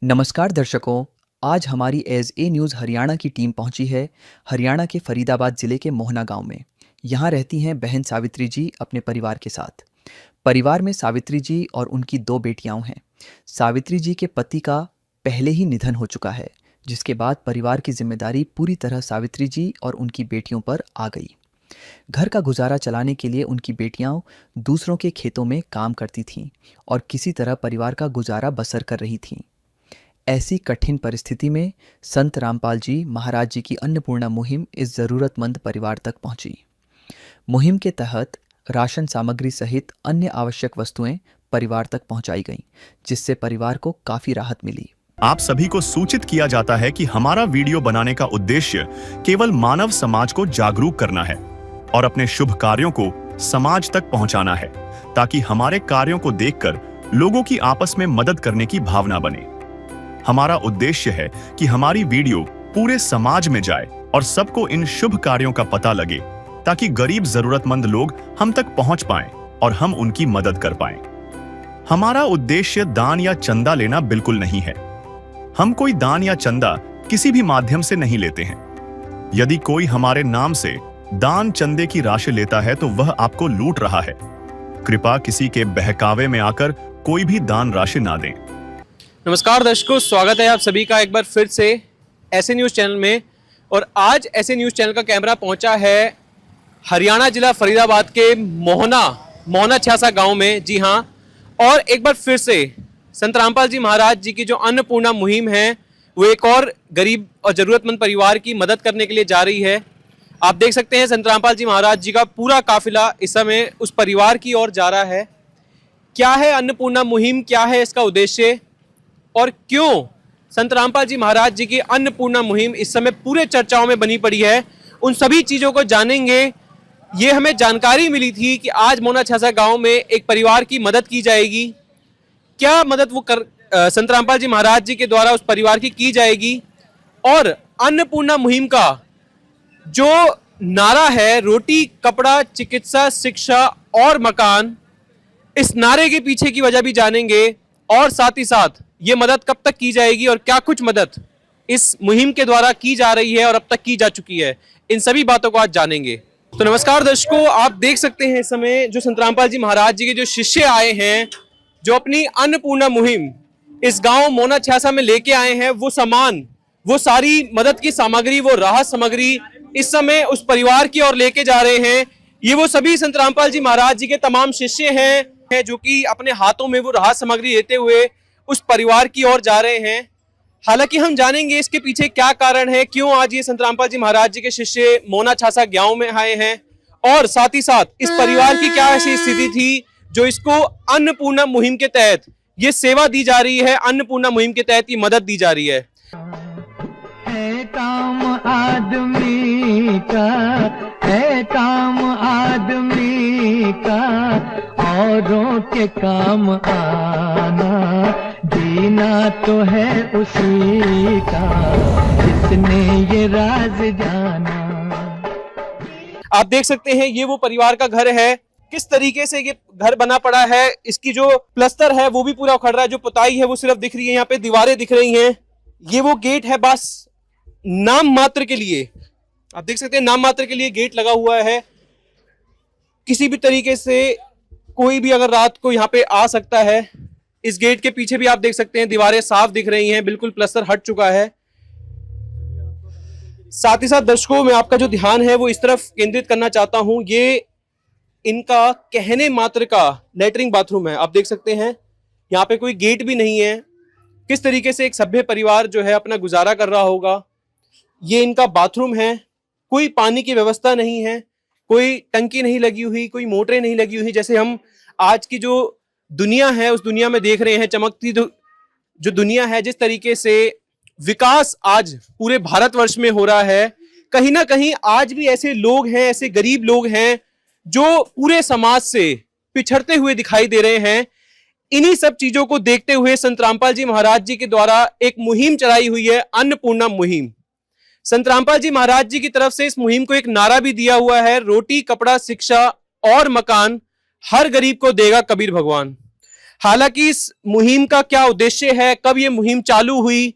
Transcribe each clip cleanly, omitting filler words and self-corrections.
नमस्कार दर्शकों। आज हमारी एज ए न्यूज़ हरियाणा की टीम पहुंची है हरियाणा के फरीदाबाद ज़िले के मोहना गांव में। यहां रहती हैं बहन सावित्री जी अपने परिवार के साथ। परिवार में सावित्री जी और उनकी दो बेटियां हैं। सावित्री जी के पति का पहले ही निधन हो चुका है, जिसके बाद परिवार की जिम्मेदारी पूरी तरह सावित्री जी और उनकी बेटियों पर आ गई। घर का गुजारा चलाने के लिए उनकी बेटियां दूसरों के खेतों में काम करती थीं और किसी तरह परिवार का गुजारा बसर कर रही थीं। ऐसी कठिन परिस्थिति में संत रामपाल जी महाराज जी की अन्नपूर्णा मुहिम इस ज़रूरतमंद परिवार तक पहुंची। मुहिम के तहत राशन सामग्री सहित अन्य आवश्यक वस्तुएं परिवार तक पहुंचाई गईं, जिससे परिवार को काफी राहत मिली। आप सभी को सूचित किया जाता है कि हमारा वीडियो बनाने का उद्देश्य केवल मानव समाज को जागरूक करना है और अपने शुभ कार्यों को समाज तक पहुंचाना है, ताकि हमारे कार्यों को देखकर लोगों की आपस में मदद करने की भावना बने। हमारा उद्देश्य है कि हमारी वीडियो पूरे समाज में जाए और सबको इन शुभ कार्यों का पता लगे, ताकि गरीब जरूरतमंद लोग हम तक पहुंच पाएं और हम उनकी मदद कर पाएं। हमारा उद्देश्य दान या चंदा लेना बिल्कुल नहीं है। हम कोई दान या चंदा किसी भी माध्यम से नहीं लेते हैं। यदि कोई हमारे नाम से दान चंदे की राशि लेता है तो वह आपको लूट रहा है। कृपया किसी के बहकावे में आकर कोई भी दान राशि ना दें। नमस्कार दर्शकों, स्वागत है आप सभी का एक बार फिर से ऐसे न्यूज़ चैनल में। और आज ऐसे न्यूज़ चैनल का कैमरा पहुंचा है हरियाणा जिला फरीदाबाद के मोहना छ्यासा गांव में। जी हां, और एक बार फिर से संत रामपाल जी महाराज जी की जो अन्नपूर्णा मुहिम है वो एक और गरीब और ज़रूरतमंद परिवार की मदद करने के लिए जा रही है। आप देख सकते हैं संत रामपाल जी महाराज जी का पूरा काफिला इस समय उस परिवार की ओर जा रहा है। क्या है अन्नपूर्णा मुहिम, क्या है इसका उद्देश्य और क्यों संत रामपाल जी महाराज जी की अन्नपूर्णा मुहिम इस समय पूरे चर्चाओं में बनी पड़ी है, उन सभी चीज़ों को जानेंगे। ये हमें जानकारी मिली थी कि आज मोहना छ्यासा गांव में एक परिवार की मदद की जाएगी। क्या मदद वो संत रामपाल जी महाराज जी के द्वारा उस परिवार की जाएगी, और अन्नपूर्णा मुहिम का जो नारा है, रोटी कपड़ा चिकित्सा शिक्षा और मकान, इस नारे के पीछे की वजह भी जानेंगे। और साथ ही साथ ये मदद कब तक की जाएगी और क्या कुछ मदद इस मुहिम के द्वारा की जा रही है और अब तक की जा चुकी है, इन सभी बातों को आज जानेंगे। तो नमस्कार दर्शकों, आप देख सकते हैं इस समय जो संत रामपाल जी महाराज जी के जो शिष्य आए हैं, जो अपनी अन्नपूर्णा मुहिम इस गांव मोहना छ्यासा में लेके आए हैं, वो सामान, वो सारी मदद की सामग्री, वो राहत सामग्री इस समय उस परिवार की ओर लेके जा रहे हैं। ये वो सभी संत रामपाल जी महाराज जी के तमाम शिष्य हैं जो कि अपने हाथों में वो राहत सामग्री लेते हुए उस परिवार की ओर जा रहे हैं। हालांकि हम जानेंगे इसके पीछे क्या कारण है, क्यों आज ये संत रामपाल जी महाराज जी के शिष्य मोहना छ्यासा गांव में आए हैं, और साथ ही साथ इस परिवार की क्या ऐसी स्थिति थी जो इसको अन्नपूर्णा मुहिम के तहत ये सेवा दी जा रही है, अन्नपूर्णा मुहिम के तहत ये मदद दी जा रही है। काम आदमी का है, काम आदमी का औरों के काम आना, जीना तो है उसी का जिसने ये राज जाना। आप देख सकते हैं ये वो परिवार का घर है, किस तरीके से ये घर बना पड़ा है। इसकी जो प्लस्तर है वो भी पूरा उखड़ रहा है, जो पुताई है वो सिर्फ दिख रही है, यहाँ पे दीवारें दिख रही हैं। ये वो गेट है, बस नाम मात्र के लिए, आप देख सकते हैं नाम मात्र के लिए गेट लगा हुआ है। किसी भी तरीके से कोई भी अगर रात को यहाँ पे आ सकता है। इस गेट के पीछे भी आप देख सकते हैं दीवारें साफ दिख रही हैं, बिल्कुल प्लस्तर हट चुका है। साथ ही साथ दर्शकों, मैं आपका जो ध्यान है वो इस तरफ केंद्रित करना चाहता हूं। ये इनका कहने मात्र का लेटरिंग बाथरूम है, आप देख सकते हैं यहाँ पे कोई गेट भी नहीं है। किस तरीके से एक सभ्य परिवार जो है अपना गुजारा कर रहा होगा। ये इनका बाथरूम है, कोई पानी की व्यवस्था नहीं है, कोई टंकी नहीं लगी हुई, कोई मोटरें नहीं लगी हुई। जैसे हम आज की जो दुनिया है उस दुनिया में देख रहे हैं, चमकती जो दुनिया है, जिस तरीके से विकास आज पूरे भारतवर्ष में हो रहा है, कहीं ना कहीं आज भी ऐसे लोग हैं, ऐसे गरीब लोग हैं जो पूरे समाज से पिछड़ते हुए दिखाई दे रहे हैं। इन्हीं सब चीजों को देखते हुए संत रामपाल जी महाराज जी के द्वारा एक मुहिम चलाई हुई है, अन्नपूर्णा मुहिम। संत रामपाल जी महाराज जी की तरफ से इस मुहिम को एक नारा भी दिया हुआ है, रोटी कपड़ा शिक्षा और मकान हर गरीब को देगा कबीर भगवान। हालांकि इस मुहिम का क्या उद्देश्य है, कब ये मुहिम चालू हुई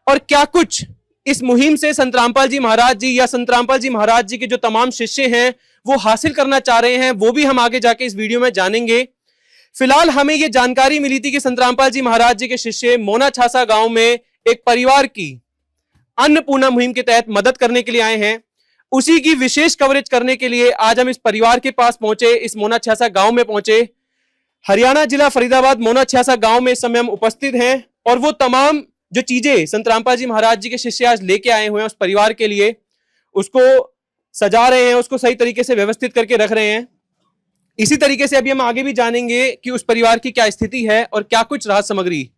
और क्या कुछ इस मुहिम से संत रामपाल जी महाराज जी या संत रामपाल जी महाराज जी के जो तमाम शिष्य हैं वो हासिल करना चाह रहे हैं, वो भी हम आगे जाके इस वीडियो में जानेंगे। फिलहाल हमें ये जानकारी मिली थी कि संत रामपाल जी महाराज जी के शिष्य मोना छासा गांव में एक परिवार की अन्नपूर्णा मुहिम के तहत मदद करने के लिए आए हैं। उसी की विशेष कवरेज करने के लिए आज हम इस परिवार के पास पहुंचे, इस मोना छासा गांव में पहुंचे। हरियाणा जिला फरीदाबाद मोना छासा गांव में इस समय हम उपस्थित हैं और वो तमाम जो चीजें संत रामपाल जी महाराज जी के शिष्य आज लेके आए हुए हैं उस परिवार के लिए, उसको सजा रहे हैं, उसको सही तरीके से व्यवस्थित करके रख रहे हैं। इसी तरीके से अभी हम आगे भी जानेंगे कि उस परिवार की क्या स्थिति है और क्या कुछ राहत सामग्री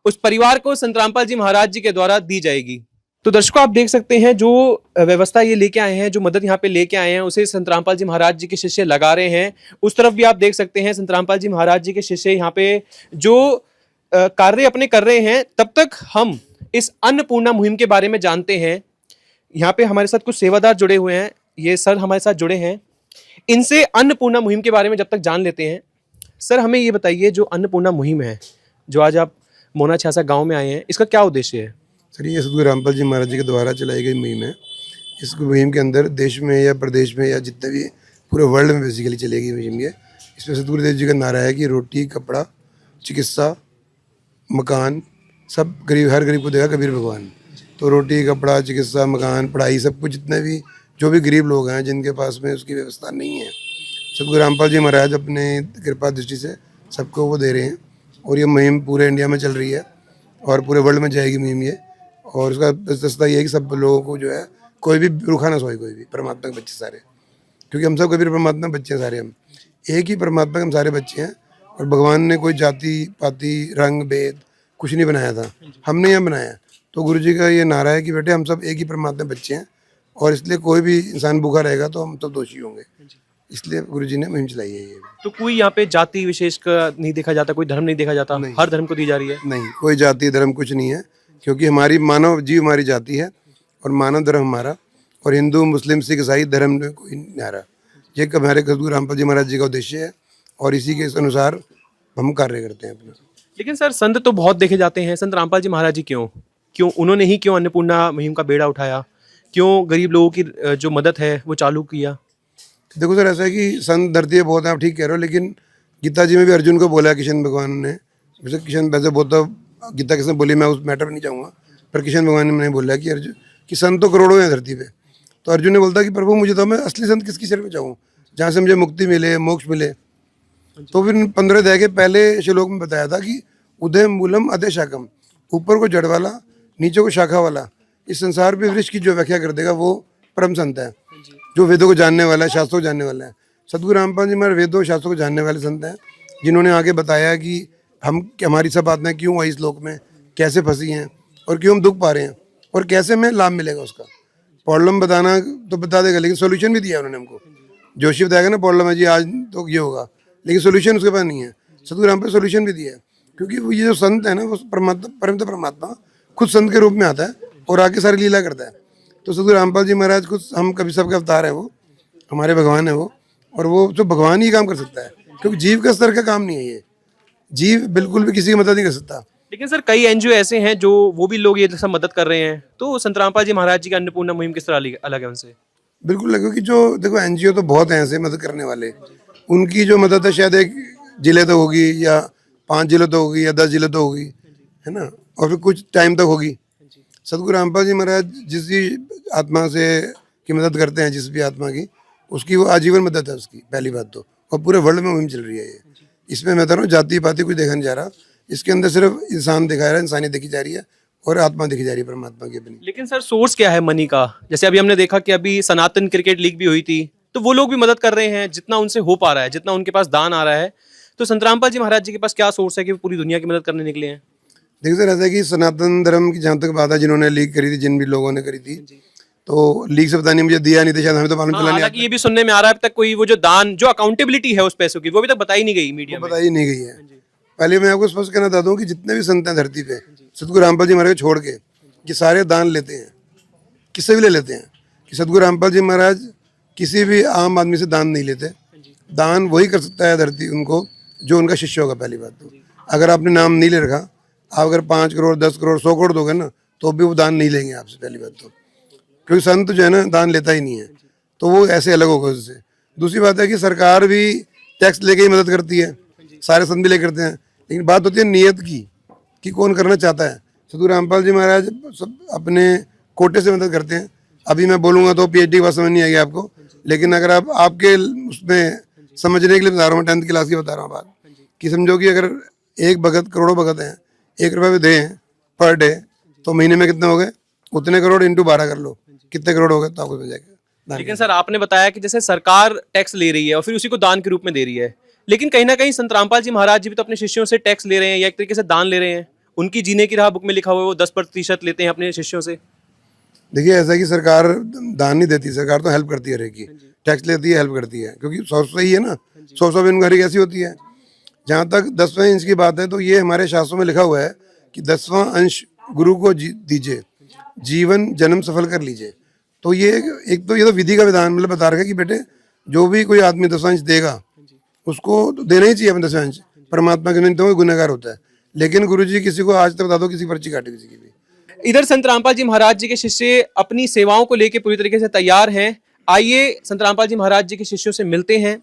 उस परिवार को संत रामपाल जी महाराज जी के द्वारा दी जाएगी। तो दर्शकों, आप देख सकते हैं जो व्यवस्था ये लेके आए हैं, जो मदद यहाँ पे लेके आए हैं, उसे संत रामपाल जी महाराज जी के शिष्य लगा रहे हैं। उस तरफ भी आप देख सकते हैं संत रामपाल जी महाराज जी के शिष्य यहाँ पे जो कार्य अपने कर रहे हैं। तब तक हम इस अन्नपूर्णा मुहिम के बारे में जानते हैं। यहाँ पे हमारे साथ कुछ सेवादार जुड़े हुए हैं, ये सर हमारे साथ जुड़े हैं, इनसे अन्नपूर्णा मुहिम के बारे में जब तक जान लेते हैं। सर, हमें ये बताइए, जो अन्नपूर्णा मुहिम है, जो आज आप मोना छासा गांव में आए हैं, इसका क्या उद्देश्य है? सर, ये सतगुरु रामपाल जी महाराज जी के द्वारा चलाई गई मुहिम है। इस मुहिम के अंदर देश में या प्रदेश में या जितने भी पूरे वर्ल्ड में बेसिकली चलेगी मुहिम ये। इसमें सतगुरु देव जी का नारा है कि रोटी, कपड़ा, चिकित्सा, मकान, सब गरीब, हर गरीब को देगा कबीर भगवान। तो रोटी, कपड़ा, चिकित्सा, मकान, पढ़ाई, सब कुछ जितने भी जो भी गरीब लोग हैं जिनके पास में उसकी व्यवस्था नहीं है, सतगुरु रामपाल जी महाराज अपने कृपा दृष्टि से सबको वो दे रहे हैं। और ये मुहिम पूरे इंडिया में चल रही है और पूरे वर्ल्ड में जाएगी मुहिम ये। और उसका दस्ता ये है कि सब लोगों को जो है कोई भी रूखा ना सोए, कोई भी परमात्मा के बच्चे सारे, क्योंकि हम सब कबीर परमात्मा बच्चे सारे, हम एक ही परमात्मा के हम सारे बच्चे हैं। और भगवान ने कोई जाति पाति रंग भेद कुछ नहीं बनाया था, हमने यहाँ बनाया। तो गुरु जी का ये नारा है कि बेटे हम सब एक ही परमात्मा बच्चे हैं और इसलिए कोई भी इंसान भूखा रहेगा तो हम सब दोषी होंगे, इसलिए गुरु जी ने मुहिम चलाई है ये। तो कोई यहाँ पे जाति विशेष का नहीं देखा जाता, कोई धर्म नहीं देखा जाता, हर धर्म को दी जा रही है? नहीं, कोई जाति धर्म कुछ नहीं है, क्योंकि हमारी मानव जीव हमारी जाति है और मानव धर्म हमारा। और हिंदू, मुस्लिम, सिख, ईसाई धर्म में कोई नहीं आ रहा। ये हमारे सतगुरु रामपाल जी महाराज जी का उद्देश्य है और इसी के अनुसार हम कार्य करते हैं अपना। लेकिन सर, संत तो बहुत देखे जाते हैं, संत रामपाल जी महाराज जी क्यों उन्होंने ही क्यों अन्नपूर्णा मुहिम का बेड़ा उठाया, क्यों गरीब लोगों की जो मदद है वो चालू किया? देखो सर, ऐसा है कि संत धरती है बहुत है, आप ठीक कह रहे हो, लेकिन गीता जी में भी अर्जुन को बोला कृष्ण भगवान ने, वैसे कृष्ण वैसे बोलता गीता किसने बोली, मैं उस मैटर में नहीं जाऊँगा, पर कृष्ण भगवान ने मैंने बोला कि अर्जुन कि संत तो करोड़ों हैं धरती पे। तो अर्जुन ने बोलता कि प्रभु मुझे तो, मैं असली संत किसकी शरण में जाऊँ जहाँ से मुझे मुक्ति मिले, मोक्ष मिले। तो फिर 15 अध्याय के पहले श्लोक में बताया था कि उदय मूलम अदय शाखम, ऊपर को जड़ वाला, नीचे को शाखा वाला, इस संसार पे वृक्ष की जो व्याख्या कर देगा वो परम संत है, जो वेदों को जानने वाला है, शास्त्रों को जानने वाला है। सतगुरु रामपाल जी हमारे वेदों शास्त्रों को जानने वाले संत हैं, जिन्होंने आगे बताया कि हमारी सब आत्माएं क्यों आई इस लोक में, कैसे फंसी हैं और क्यों हम दुख पा रहे हैं और कैसे हमें लाभ मिलेगा उसका। प्रॉब्लम बताना तो बता देगा, लेकिन सोल्यूशन भी दिया उन्होंने हमको। जोशी बताएगा ना प्रॉब्लम है जी आज तो ये होगा, लेकिन सोल्यूशन उसके पास नहीं है। सतगुरु रामपाल सोल्यूशन भी दिया है, क्योंकि वो ये जो संत है ना वो परमात्मा खुद संत के रूप में आता है और आके सारी लीला करता है। तो सतगुरु रामपाल जी महाराज खुद, हम कभी सबके अवतार है, वो हमारे भगवान है वो, और वो जो भगवान ही काम कर सकता है, क्योंकि जीव का स्तर का काम नहीं है ये। जीव बिल्कुल भी किसी की मदद नहीं कर सकता। लेकिन सर, कई एनजीओ ऐसे हैं जो वो भी लोग ये सब मदद कर रहे हैं, तो संत रामपाल जी महाराज जी की अन्नपूर्णा मुहिम किस तरह अलग है उनसे? बिल्कुल लगे कि जो देखो एनजीओ तो बहुत हैं ऐसे मदद करने वाले, उनकी जो मदद है शायद एक जिले तो होगी या 5 जिलों तो होगी या 10 जिलों तो होगी, है ना, और फिर कुछ टाइम तक होगी। सतगुरु रामपाल जी महाराज जिस भी आत्मा से की मदद करते हैं, जिस भी आत्मा की, उसकी वो आजीवन मदद है उसकी, पहली बात तो। और पूरे वर्ल्ड में मुहिम चल रही है ये। इसमें मैं बता रहा हूँ जाति पाति कुछ देखा नहीं जा रहा, इसके अंदर सिर्फ इंसान दिखाया रहा है, इंसानियत देखी जा रही है और आत्मा देखी जा रही है परमात्मा की अपनी। लेकिन सर, सोर्स क्या है मनी का? जैसे अभी हमने देखा कि अभी सनातन क्रिकेट लीग भी हुई थी, तो वो लोग भी मदद कर रहे हैं जितना उनसे हो पा रहा है, जितना उनके पास दान आ रहा है। तो संत रामपाल जी महाराज जी के पास क्या सोर्स है कि वो पूरी दुनिया की मदद करने निकले हैं? देखिए सर, ऐसा है कि सनातन धर्म की जहाँ तक बात है, जिन्होंने लीग करी थी, जिन भी लोगों ने करी थी, तो लीग से पता नहीं, मुझे दिया नहीं था शायद, हमें तो मालूम चला नहीं। हालांकि ये भी सुनने में आ रहा है अब तक कोई वो जो दान, जो अकाउंटेबिलिटी है उस पैसों की, वो अभी तक बताई नहीं गई मीडिया में, बताई नहीं गई है। पहले मैं आपको स्पष्ट कहना चाहता हूँ कि जितने भी संत हैं धरती पे सतगुरु रामपाल जी महाराज छोड़ के, कि सारे दान लेते हैं, किससे भी ले लेते हैं। कि सतगुरु रामपाल जी महाराज किसी भी आम आदमी से दान नहीं लेते। दान वही कर सकता है धरती उनको जो उनका शिष्य होगा, पहली बात तो। अगर आपने नाम नहीं ले रखा, आप अगर 5 करोड़ 10 करोड़ 100 करोड़ दोगे ना तो भी वो दान नहीं लेंगे आपसे, पहली बात तो, क्योंकि संत जो है ना दान लेता ही नहीं है, तो वो ऐसे अलग होगा उससे। दूसरी बात है कि सरकार भी टैक्स लेके ही मदद करती है, सारे संत भी लेके करते हैं, लेकिन बात होती है नियत की कि कौन करना चाहता है। सदगुरु रामपाल जी महाराज सब अपने कोटे से मदद करते हैं। अभी मैं बोलूँगा तो PhD की बात समझ नहीं आएगी आपको, लेकिन अगर आप आपके उसमें समझने के लिए बता रहा हूँ, 10th क्लास की बता रहा हूँ बात, कि समझो कि अगर एक भगत करोड़ों भगत हैं, 1 रुपये भी दें पर डे, तो महीने में कितने हो गए, उतने करोड़ इंटू 12 कर लो, कितने करोड़ हो गए तो आपको मिल जाएगा। लेकिन सर आपने बताया कि जैसे सरकार टैक्स ले रही है और फिर उसी को दान के रूप में दे रही है, लेकिन कहीं ना कहीं संत रामपाल जी महाराज जी भी तो अपने शिष्यों से टैक्स ले रहे हैं या एक तरीके से दान ले रहे हैं। उनकी जीने की राह बुक में लिखा हुआ है वो 10% लेते हैं अपने शिष्यों से। देखिए ऐसा कि सरकार दान नहीं देती, सरकार तो हेल्प करती है हर एक की, टैक्स लेती है, हेल्प करती है, क्योंकि 100 ही है ना, 100 बिन घर कैसी होती है। जहाँ तक 10वां अंश की बात है तो ये हमारे शास्त्रों में लिखा हुआ है कि 10वां अंश गुरु को दीजिए, जीवन जन्म सफल कर लीजिए। तो ये एक तो ये तो विधि का विधान मतलब बता रखा है कि बेटे जो भी कोई आदमी 10वां अंश देगा उसको तो देना ही चाहिए अपने 10वां अंश, परमात्मा के निमित्त गुनहगार होता है। लेकिन गुरुजी किसी को आज तक बता दो किसी पर्ची काटे किसी की भी। इधर संत रामपाल जी महाराज जी के शिष्य अपनी सेवाओं को लेकर पूरी तरीके से तैयार हैं। आइए संत रामपाल जी महाराज जी के शिष्यों से मिलते हैं,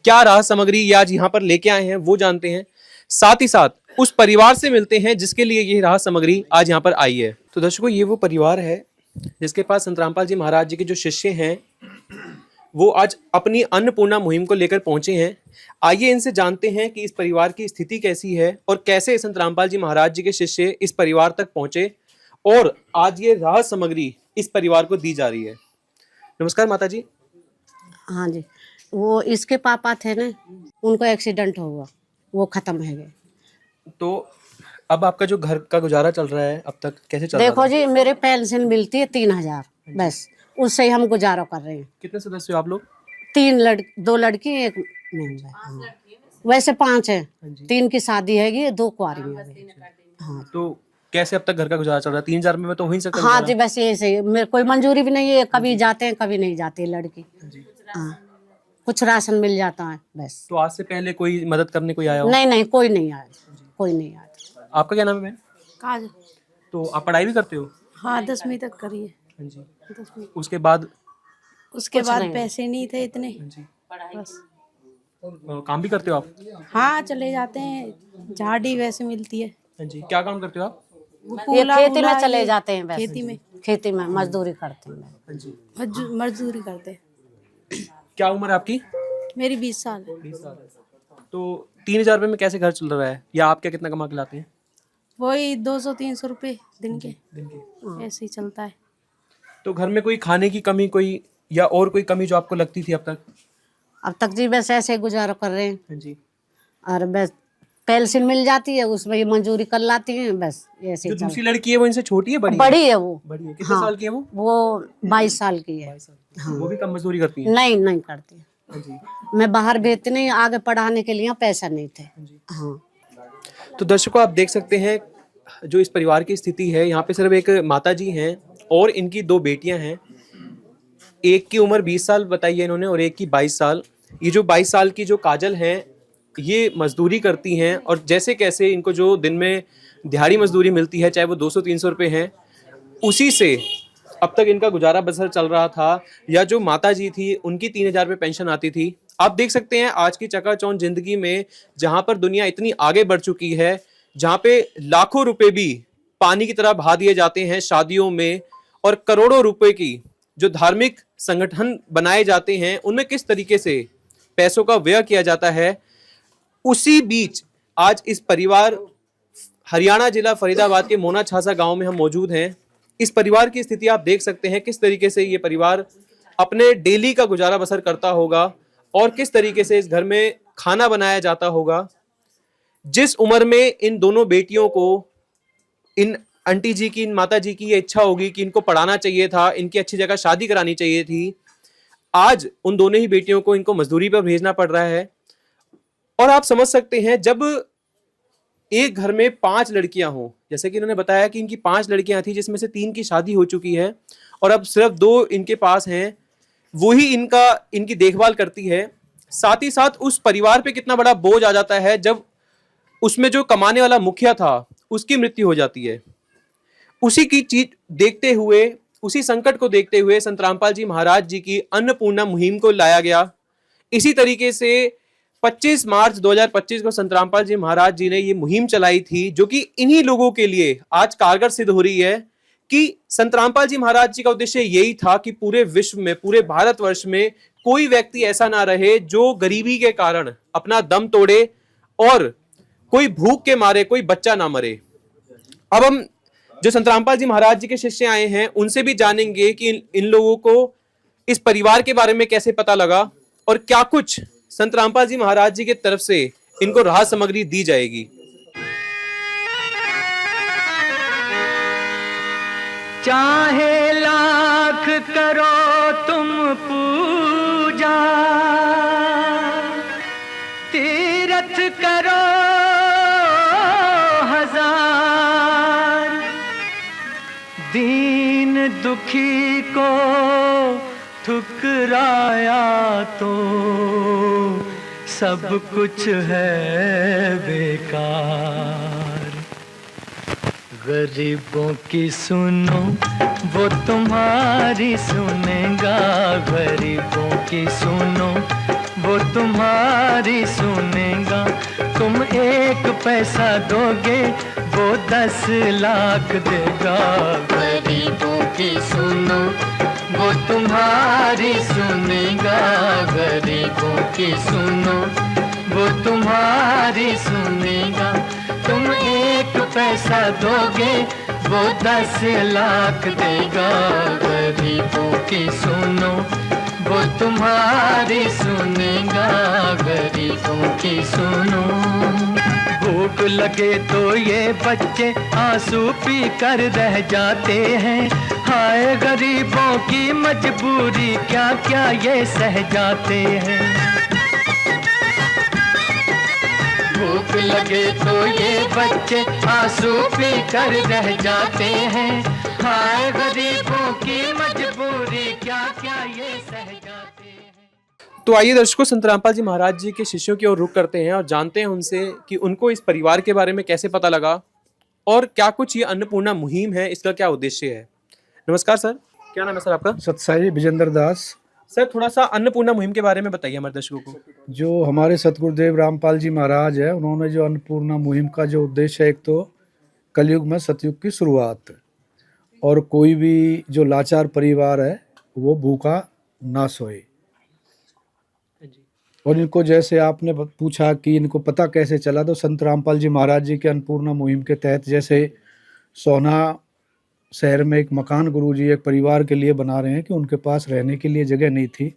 क्या राह सामग्री ये आज यहाँ पर लेके आए हैं वो जानते हैं, साथ ही साथ उस परिवार से मिलते हैं जिसके लिए ये राह सामग्री आज यहाँ पर आई है। तो दर्शकों ये वो परिवार है जिसके पास संत रामपाल जी महाराज जी के जो शिष्य हैं वो आज अपनी अन्नपूर्णा मुहिम को लेकर पहुंचे हैं। आइए इनसे जानते हैं कि इस परिवार की स्थिति कैसी है और कैसे संत रामपाल जी महाराज जी के शिष्य इस परिवार तक पहुंचे और आज ये राह सामग्री इस परिवार को दी जा रही है। नमस्कार माता जी। हाँ जी, वो इसके पापा थे ना, उनको एक्सीडेंट हुआ, वो खत्म है गए। तो अब आपका जो घर का गुजारा चल रहा है अब तक कैसे चल रहा है? देखो जी, मेरे पेंशन मिलती है 3000, बस उससे ही हम गुजारा कर रहे हैं। कितने सदस्य हो आप लोग? 2 लड़की 1 मेंबर। हाँ। वैसे 5 है, 3 की शादी हैगी, 2 कुंवारी हैं। हाँ तो कैसे अब तक घर का गुजारा चल रहा है? 3000 में तो हो ही नहीं सकता। हाँ जी, बस ऐसे ही, मेरे कोई मंजूरी भी नहीं है, कभी जाते हैं कभी नहीं जाती लड़की। हाँ, कुछ राशन मिल जाता है बस। तो आज से पहले कोई मदद करने कोई आया हो? नहीं, कोई नहीं आया, कोई नहीं आया। आपका क्या नाम है बहन? काज। तो आप पढ़ाई भी करते हो? हाँ 10वीं तक करी है। हाँ जी। 10वीं। उसके बाद उसके बाद पैसे नहीं थे इतने, बस। काम भी करते हो आप? हाँ चले जाते हैं, झाड़ी वैसे मिलती है। हाँ जी। क्या काम करते हो आप? ये खेती में चले जाते हैं, वैसे खेती में मजदूरी करते हैं। हाँ जी। मजदूरी करते हैं। क्या उम्र है आपकी? मेरी 20 साल है। 20 साल। तो 3000 रुपये में कैसे घर चल रहा है या आप क्या कितना कमा के लाते हैं? वही 200-300 रुपये दिन के ऐसे ही चलता है। तो घर में कोई खाने की कमी कोई या और कोई कमी जो आपको लगती थी अब तक? अब तक जी बस ऐसे गुजारा कर रहे हैं। हाँ जी। और बस पेंशन मिल जाती है, उसमें ये मंजूरी कर लाती हैं, बस ऐसे जो ही दूसरी लड़की है वो इनसे छोटी है बड़ी है? बड़ी है वो। बड़ी है। कितने साल की है वो? वो 22 साल की है। हाँ। वो भी कम मजदूरी करती है? नहीं करती। हाँ जी। मैं बाहर भेजती नहीं, आगे पढ़ाने के लिए पैसा नहीं थे। हाँ। तो दर्शकों आप देख सकते हैं जो इस परिवार की स्थिति है, यहाँ पे सिर्फ एक माता जी हैं और इनकी 2 बेटियां हैं। एक की उम्र 20 साल बताई है इन्होंने और एक की 22 साल। ये जो 22 साल की जो काजल हैं ये मजदूरी करती हैं और जैसे कैसे इनको जो दिन में दिहाड़ी मजदूरी मिलती है, चाहे वो 200-300 रुपये हैं, उसी से अब तक इनका गुजारा बसर चल रहा था। या जो माता जी थी उनकी 3000 रुपये पेंशन आती थी। आप देख सकते हैं आज की चकाचौंध जिंदगी में जहाँ पर दुनिया इतनी आगे बढ़ चुकी है, जहाँ पे लाखों रुपए भी पानी की तरह बहा दिए जाते हैं शादियों में और करोड़ों रुपए की जो धार्मिक संगठन बनाए जाते हैं उनमें किस तरीके से पैसों का व्यय किया जाता है, उसी बीच आज इस परिवार हरियाणा जिला फरीदाबाद के मोना छासा गांव में हम मौजूद हैं। इस परिवार की स्थिति आप देख सकते हैं किस तरीके से ये परिवार अपने डेली का गुजारा बसर करता होगा और किस तरीके से इस घर में खाना बनाया जाता होगा। जिस उम्र में इन दोनों बेटियों को, इन आंटी जी की, इन माता जी की ये इच्छा होगी कि इनको पढ़ाना चाहिए था, इनकी अच्छी जगह शादी करानी चाहिए थी, आज उन दोनों ही बेटियों को इनको मजदूरी पर भेजना पड़ रहा है। और आप समझ सकते हैं जब एक घर में 5 लड़कियां हों, जैसे कि इन्होंने बताया कि इनकी 5 लड़कियां थी जिसमें से 3 की शादी हो चुकी है और अब सिर्फ 2 इनके पास हैं, वो ही इनकी देखभाल करती है। साथ ही साथ उस परिवार पे कितना बड़ा बोझ आ जाता है जब उसमें जो कमाने वाला मुखिया था उसकी मृत्यु हो जाती है। उसी की चीज देखते हुए, उसी संकट को देखते हुए संत रामपाल जी महाराज जी की अन्नपूर्णा मुहिम को लाया गया। इसी तरीके से 25 मार्च 2025 को संत रामपाल जी महाराज जी ने ये मुहिम चलाई थी, जो कि इन्हीं लोगों के लिए आज कारगर सिद्ध हो रही है कि संत रामपाल जी महाराज जी का उद्देश्य यही था कि पूरे विश्व में, पूरे भारतवर्ष में कोई व्यक्ति ऐसा ना रहे जो गरीबी के कारण अपना दम तोड़े और कोई भूख के मारे कोई बच्चा ना मरे। अब हम जो संत रामपाल जी महाराज जी के शिष्य आए हैं उनसे भी जानेंगे कि इन लोगों को इस परिवार के बारे में कैसे पता लगा और क्या कुछ संत रामपाल जी महाराज जी की तरफ से इनको राहत सामग्री दी जाएगी। चाहे लाख करो तुम पूजा, तीरथ करो हजार, दीन दुखी को ठुकराया तो सब कुछ है बेकार। गरीबों की सुनो वो तुम्हारी सुनेगा, गरीबों की सुनो वो तुम्हारी सुनेगा। तुम 1 पैसा दोगे वो 10 लाख देगा। गरीबों की सुनो वो तुम्हारी सुनेगा, गरीबों की सुनो वो तुम्हारी सुनेगा। तुम 1 पैसा दोगे वो 10 लाख देगा। गरीबों की सुनो वो तुम्हारी सुनेगा, गरीबों की सुनो। भूख लगे तो ये बच्चे आंसू पी कर रह जाते हैं। हाय गरीबों की मजबूरी क्या क्या ये सह जाते हैं। भूख लगे तो ये बच्चे आंसू पी कर रह जाते हैं। हाय गरीबों की मजबूरी क्या क्या ये सह जाते हैं। तो आइए दर्शकों, संत रामपाल जी महाराज जी के शिष्यों की ओर रुख करते हैं और जानते हैं उनसे कि उनको इस परिवार के बारे में कैसे पता लगा और क्या कुछ ये अन्नपूर्णा मुहिम है, इसका क्या उद्देश्य है। नमस्कार सर, क्या नाम है सर आपका? सत्साई विजेंद्र दास। सर थोड़ा सा अन्नपूर्णा मुहिम के बारे में बताइए हमारे दर्शकों को। जो हमारे सतगुरुदेव रामपाल जी महाराज है, उन्होंने जो अन्नपूर्णा मुहिम का जो उद्देश्य है, एक तो कलयुग में सतयुग की शुरुआत और कोई भी जो लाचार परिवार है वो भूखा ना सोए। और इनको जैसे आपने पूछा कि इनको पता कैसे चला, तो संत रामपाल जी महाराज जी के अन्नपूर्णा मुहिम के तहत जैसे सोना शहर में एक मकान गुरुजी एक परिवार के लिए बना रहे हैं कि उनके पास रहने के लिए जगह नहीं थी,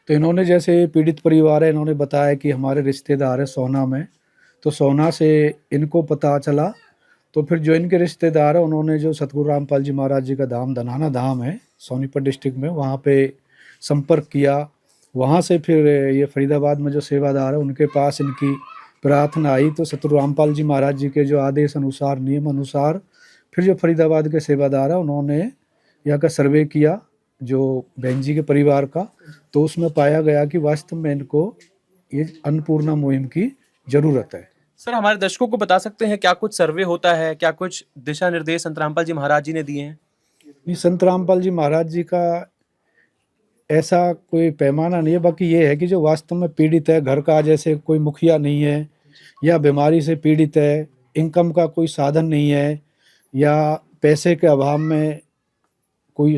तो इन्होंने जैसे पीड़ित परिवार है, इन्होंने बताया कि हमारे रिश्तेदार है सोना में, तो सोना से इनको पता चला। तो फिर जो इनके रिश्तेदार है उन्होंने जो सतगुरु रामपाल जी महाराज जी का धाम धनाना धाम है सोनीपत डिस्ट्रिक्ट में, वहाँ पे संपर्क किया। वहाँ से फिर ये फरीदाबाद में जो सेवादार है उनके पास इनकी प्रार्थना आई, तो सतगुरु रामपाल जी महाराज जी के जो आदेश अनुसार, नियम अनुसार, फिर जो फरीदाबाद के सेवादार है उन्होंने यहाँ का सर्वे किया जो बहन जी के परिवार का, तो उसमें पाया गया कि वास्तव में इनको ये अन्नपूर्णा मुहिम की ज़रूरत है। सर हमारे दर्शकों को बता सकते हैं क्या कुछ सर्वे होता है, क्या कुछ दिशा निर्देश संत रामपाल जी महाराज जी ने दिए हैं? नहीं, संत रामपाल जी महाराज जी का ऐसा कोई पैमाना नहीं है, बाकी ये है कि जो वास्तव में पीड़ित है, घर का जैसे कोई मुखिया नहीं है या बीमारी से पीड़ित है, इनकम का कोई साधन नहीं है या पैसे के अभाव में कोई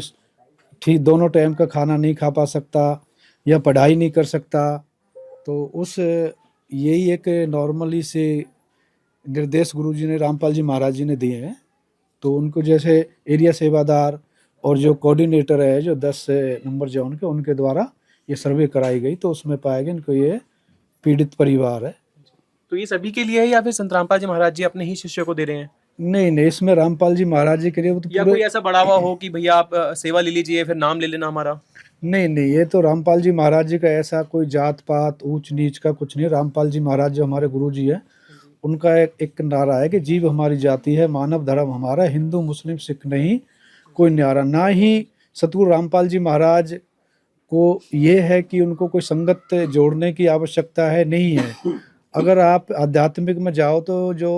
ठीक दोनों टाइम का खाना नहीं खा पा सकता या पढ़ाई नहीं कर सकता, तो उस यही एक नॉर्मली से निर्देश गुरुजी ने रामपाल जी महाराज जी ने दिए हैं। तो उनको जैसे एरिया सेवादार और जो कोऑर्डिनेटर है जो 10 नंबर जोन के, उनके द्वारा ये सर्वे कराई गई, तो उसमें पाया गया इनको ये पीड़ित परिवार है। तो ये सभी के लिए है या फिर संत रामपाल जी महाराज जी अपने ही शिष्यों को दे रहे हैं? नहीं नहीं, इसमें रामपाल जी महाराज जी के लिए तो या कोई ऐसा बढ़ावा हो कि भैया आप सेवा ले लीजिए फिर नाम ले लेना हमारा? नहीं नहीं, ये तो रामपाल जी महाराज जी का ऐसा कोई जात पात ऊंच नीच का कुछ नहीं। रामपाल जी महाराज जो हमारे गुरु जी है, उनका एक नारा है कि जीव हमारी जाति है, मानव धर्म हमारा, हिंदू मुस्लिम सिख नहीं कोई न्यारा। ना ही सतगुरु रामपाल जी महाराज को ये है कि उनको कोई संगत जोड़ने की आवश्यकता है, नहीं है। अगर आप आध्यात्मिक में जाओ तो जो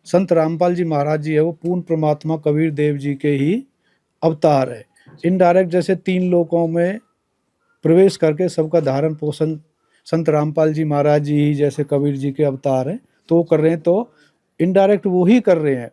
संत रामपाल जी महाराज जी है वो पूर्ण परमात्मा कबीर देव जी के ही अवतार है। इनडायरेक्ट जैसे 3 लोकों में प्रवेश करके सबका धारण पोषण संत रामपाल जी महाराज जी ही जैसे कबीर जी के अवतार हैं तो वो कर रहे हैं, तो इनडायरेक्ट वो ही कर रहे हैं।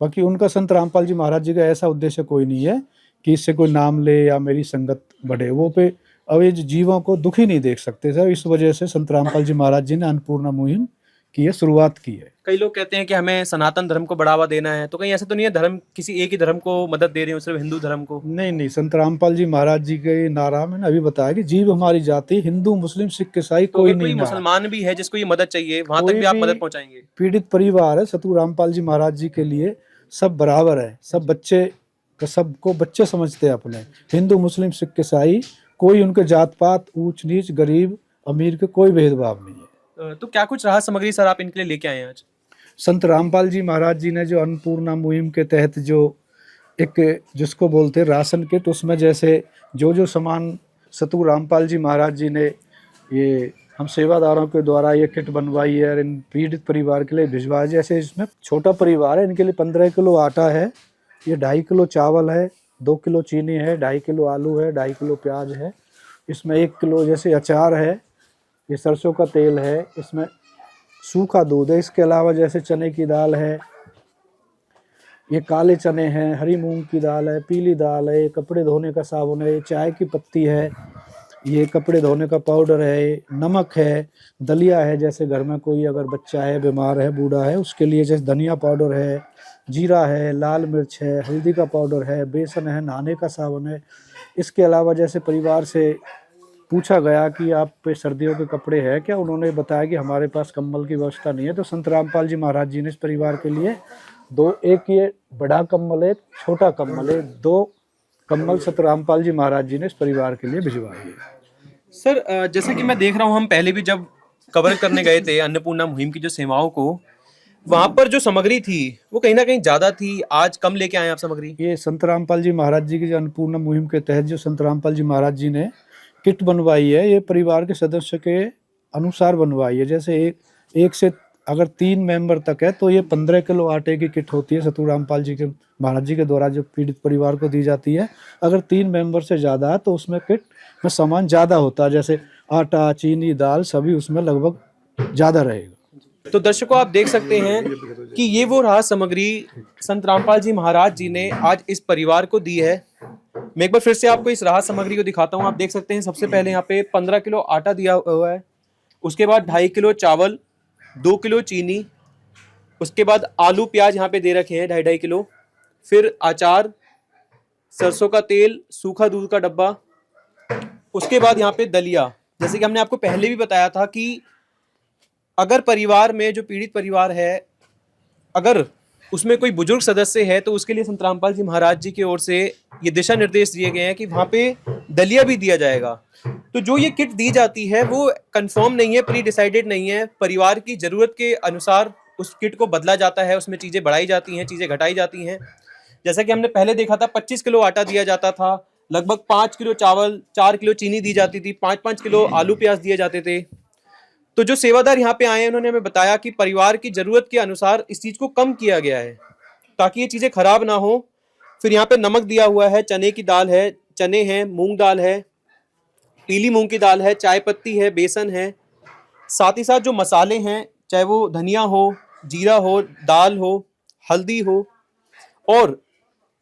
बाकी उनका संत रामपाल जी महाराज जी का ऐसा उद्देश्य कोई नहीं है कि इससे कोई नाम ले या मेरी संगत बढ़े। वो पे अवेज जीवों को दुखी नहीं देख सकते सर। इस वजह से संत रामपाल जी महाराज जी ने अन्नपूर्णा मुहिम की है, शुरुआत की है। कई लोग कहते हैं कि हमें सनातन धर्म को बढ़ावा देना है, तो कहीं ऐसा तो नहीं है धर्म किसी एक ही धर्म को मदद दे रहे हो, सिर्फ हिंदू धर्म को? नहीं नहीं, संत रामपाल जी महाराज जी के नारा मैंने अभी बताया कि जीव हमारी जाति, हिंदू मुस्लिम सिख ईसाई तो कोई अगर कोई नहीं। मुसलमान भी है जिसको ये मदद चाहिए, वहां तक कोई भी आप भी मदद पहुंचाएंगे? पीड़ित परिवार है सतगुरु रामपाल जी महाराज जी के लिए सब बराबर है। सब बच्चे सबको बच्चे समझते हैं अपने। हिंदू मुस्लिम सिख ईसाई कोई उनके जात पात ऊंच नीच गरीब अमीर के कोई भेदभाव नहीं है। तो क्या कुछ राहत सामग्री सर आप इनके लिए लेके आए हैं आज? संत रामपाल जी महाराज जी ने जो अन्नपूर्णा मुहिम के तहत जो एक जिसको बोलते हैं राशन किट, उसमें जैसे जो सामान सतगुरु रामपाल जी महाराज जी ने ये हम सेवादारों के द्वारा ये किट बनवाई है और इन पीड़ित परिवार के लिए भिजवाया। जैसे इसमें छोटा परिवार है, इनके लिए 15 किलो आटा है, ये 2.5 किलो चावल है, 2 किलो चीनी है, 2.5 किलो आलू है, 2.5 किलो प्याज है, इसमें 1 किलो जैसे अचार है, ये सरसों का तेल है, इसमें सूखा दूध है, इसके अलावा जैसे चने की दाल है, ये काले चने हैं, हरी मूंग की दाल है, पीली दाल है, कपड़े धोने का साबुन है, चाय की पत्ती है, ये कपड़े धोने का पाउडर है, नमक है, दलिया है, जैसे घर में कोई अगर बच्चा है बीमार है बूढ़ा है उसके लिए जैसे धनिया पाउडर है, जीरा है, लाल मिर्च है, हल्दी का पाउडर है, बेसन है, नहाने का साबुन है। इसके अलावा जैसे परिवार से पूछा गया कि आप पे सर्दियों के कपड़े हैं क्या, उन्होंने बताया कि हमारे पास कंबल की व्यवस्था नहीं है। तो संत रामपाल जी महाराज जी ने इस परिवार के लिए एक ये बड़ा कंबल है, छोटा कंबल है, 2 कंबल संत रामपाल जी महाराज जी ने इस परिवार के लिए भिजवाई है। सर जैसे कि मैं देख रहा हूँ, हम पहले भी जब कवर करने गए थे अन्नपूर्णा मुहिम की जो सेवाओं को, वहां पर जो सामग्री थी वो कहीं ना कहीं ज्यादा थी। आज कम लेके आए आप सामग्री? ये संत रामपाल जी महाराज जी की जो अन्नपूर्णा मुहिम के तहत जो संत रामपाल जी महाराज जी ने किट बनवाई है, ये परिवार के सदस्य के अनुसार बनवाई है। जैसे एक से अगर 3 मेंबर तक है तो ये 15 किलो आटे की किट होती है सतगुरु रामपाल जी के महाराज जी के द्वारा जो पीड़ित परिवार को दी जाती है। अगर 3 मेंबर से ज़्यादा है तो उसमें किट में सामान ज़्यादा होता है, जैसे आटा चीनी दाल सभी उसमें लगभग ज़्यादा रहेगा। तो दर्शकों आप देख सकते हैं कि ये वो राहत सामग्री संत रामपाल जी महाराज जी ने आज इस परिवार को दी है। मैं एक बार फिर से आपको इस राहत सामग्री को दिखाता हूँ। आप देख सकते हैं सबसे पहले यहाँ पे 15 किलो आटा दिया हुआ है, उसके बाद 2.5 किलो चावल, 2 किलो चीनी, उसके बाद आलू प्याज यहाँ पे दे रखे हैं 2.5 किलो, फिर अचार, सरसों का तेल, सूखा दूध का डब्बा, उसके बाद यहाँ पे दलिया। जैसे कि हमने आपको पहले भी बताया था कि अगर परिवार में जो पीड़ित परिवार है अगर उसमें कोई बुजुर्ग सदस्य है तो उसके लिए संत रामपाल जी महाराज जी की ओर से ये दिशा निर्देश दिए गए हैं कि वहाँ पे दलिया भी दिया जाएगा। तो जो ये किट दी जाती है वो कंफर्म नहीं है, प्री डिसाइडेड नहीं है, परिवार की ज़रूरत के अनुसार उस किट को बदला जाता है, उसमें चीज़ें बढ़ाई जाती हैं, चीज़ें घटाई जाती हैं। जैसा कि हमने पहले देखा था 25 किलो आटा दिया जाता था, लगभग 5 किलो चावल, 4 किलो चीनी दी जाती थी, 5-5 किलो आलू प्याज दिए जाते थे। तो जो सेवादार यहाँ पे आए हैं उन्होंने हमें बताया कि परिवार की ज़रूरत के अनुसार इस चीज़ को कम किया गया है ताकि ये चीज़ें खराब ना हो। फिर यहाँ पे नमक दिया हुआ है, चने की दाल है, चने हैं, मूंग दाल है, पीली मूंग की दाल है, चाय पत्ती है, बेसन है, साथ ही साथ जो मसाले हैं चाहे वो धनिया हो, जीरा हो, दाल हो, हल्दी हो, और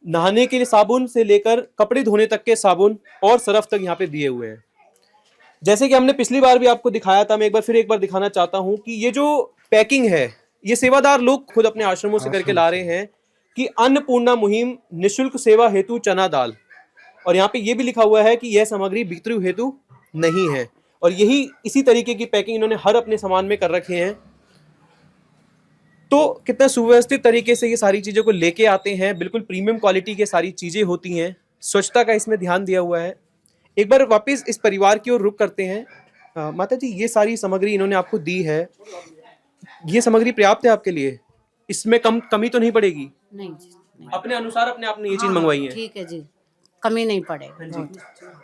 नहाने के लिए साबुन से लेकर कपड़े धोने तक के साबुन और सरफ तक यहाँ पे दिए हुए हैं। जैसे कि हमने पिछली बार भी आपको दिखाया था, मैं एक बार दिखाना चाहता हूँ कि ये जो पैकिंग है ये सेवादार लोग खुद अपने आश्रमों से करके ला रहे हैं कि अन्नपूर्णा मुहिम निःशुल्क सेवा हेतु चना दाल, और यहाँ पे ये भी लिखा हुआ है कि यह सामग्री बिक्री हेतु नहीं है। और यही इसी तरीके की पैकिंग इन्होंने हर अपने सामान में कर रखे हैं। तो कितना सुव्यवस्थित तरीके से ये सारी चीज़ों को लेके आते हैं, बिल्कुल प्रीमियम क्वालिटी के सारी चीज़ें होती हैं, स्वच्छता का इसमें ध्यान दिया हुआ है। एक बार वापस इस परिवार की ओर रुख करते हैं। माता जी, ये सारी सामग्री इन्होंने आपको दी है, ये सामग्री पर्याप्त है आपके लिए? इसमें कमी तो नहीं पड़ेगी? नहीं जी, नहीं। अपने अनुसार अपने आपने ये चीज मंगवाई है? ठीक है जी, कमी नहीं पड़ेगी।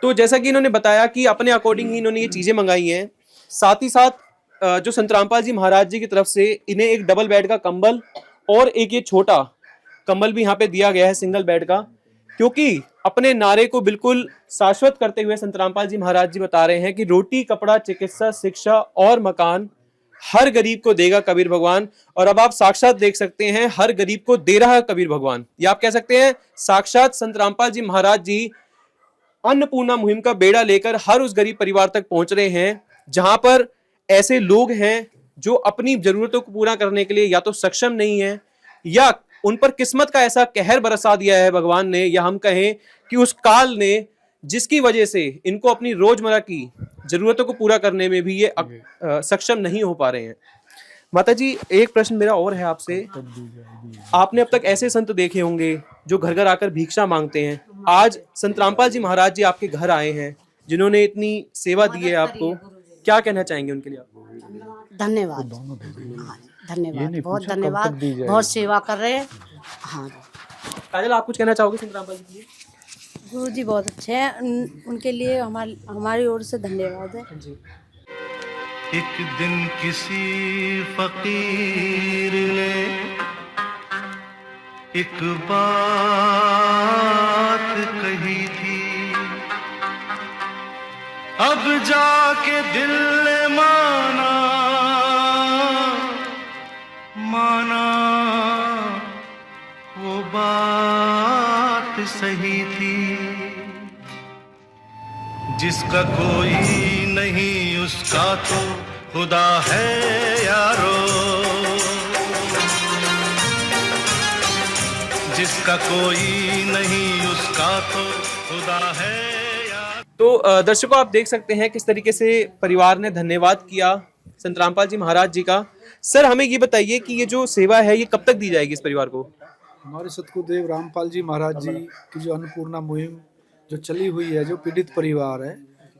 तो जैसा कि इन्होंने बताया कि अपने अकॉर्डिंग ही इन्होंने ये चीजें मंगाई हैं, साथ ही साथ जो संत रामपाल जी महाराज जी की तरफ से इन्हें एक डबल बेड का कंबल और एक ये छोटा कंबल भी यहाँ पे दिया गया है सिंगल बेड का, क्योंकि अपने नारे को बिल्कुल शाश्वत करते हुए संत रामपाल जी महाराज जी बता रहे हैं कि रोटी, कपड़ा, चिकित्सा, शिक्षा और मकान हर गरीब को देगा कबीर भगवान। और अब आप साक्षात देख सकते हैं, हर गरीब को दे रहा है कबीर भगवान। या आप कह सकते हैं साक्षात संत रामपाल जी महाराज जी अन्नपूर्णा मुहिम का बेड़ा लेकर हर उस गरीब परिवार तक पहुंच रहे हैं जहां पर ऐसे लोग हैं जो अपनी जरूरतों को पूरा करने के लिए या तो सक्षम नहीं है, या उन पर किस्मत का ऐसा कहर बरसा दिया है भगवान ने, या हम कहें कि उस काल ने, जिसकी वजह से इनको अपनी रोजमर्रा की जरूरतों को पूरा करने में भी ये सक्षम नहीं हो पा रहे हैं। माता जी, एक प्रश्न मेरा और है आपसे। आपने अब तक ऐसे संत देखे होंगे जो घर घर आकर भिक्षा मांगते हैं। आज संत रामपाल जी महाराज जी आपके घर आए हैं, जिन्होंने इतनी सेवा दी है आपको, क्या कहना चाहेंगे उनके लिए आप? धन्यवाद। हाँ, धन्यवाद, बहुत धन्यवाद, बहुत सेवा कर रहे हैं। हाँ, काजल, आप कुछ कहना चाहोगे संत रामपाल जी के लिए? गुरु जी बहुत अच्छे हैं, उनके लिए हमारी ओर से धन्यवाद है। एक दिन किसी फकीर ने एक बात कही थी, अब जाके दिल ने माना वो बात सही थी। जिसका कोई नहीं उसका तो खुदा है यारो, जिसका कोई नहीं उसका तो खुदा है यारो। तो दर्शकों, आप देख सकते हैं किस तरीके से परिवार ने धन्यवाद किया संत रामपाल जी महाराज जी का। सर, हमें ये बताइए कि ये जो सेवा है ये कब तक दी जाएगी इस परिवार को? हमारे सतगुरुदेव रामपाल जी महाराज जी की जो अन्नपूर्णा मुहिम जो चली हुई है, जो पीड़ित परिवार है,